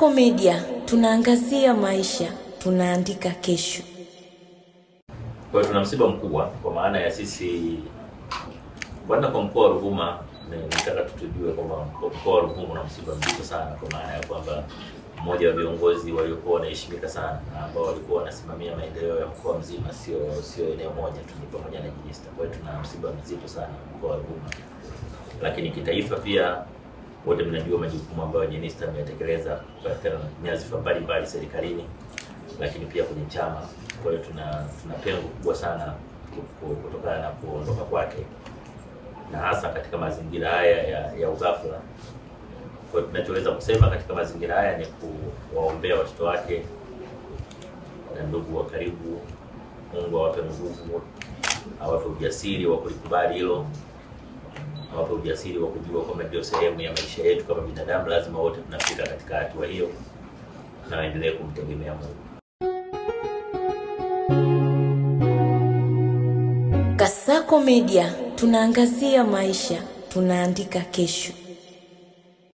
Kasako Media, tunaangazia maisha, tunaandika kesho. Kwa tuna msiba mkubwa kwa maana ya sisi bwana kwa mkoa wa Ruvuma, nitaka tutujue kwamba mkoa wa Ruvuma una msiba mzito sana, kwa maana ya kwamba mmoja wa viongozi waliokuwa wanaheshimika sana na ambao walikuwa wanasimamia maendeleo ya mkoa mzima, sio eneo moja tu, ni pamoja na Jenista. Kwa hiyo tuna msiba mzito sana mkoa wa Ruvuma. Lakini kitaifa pia wote mnajua majukumu ambayo Jenista ametekeleza katika nyadhifa mbalimbali serikalini, lakini pia kwenye chama. Kwa hiyo tuna pengo kubwa sana kutokana na kuondoka kwake, na hasa katika mazingira haya ya ughafla. Kwa hiyo tunachoweza kusema katika mazingira haya ni kuwaombea watoto wake na ndugu wa karibu. Mungu awape nguvu, awape ujasiri wa kulikubali hilo, awape ujasiri wa kujua kwamba ndio sehemu ya maisha yetu kama binadamu. Lazima wote tunafika katika hatua hiyo, na waendelee kumtegemea Mungu. Kasako Media, tunaangazia maisha, tunaandika kesho.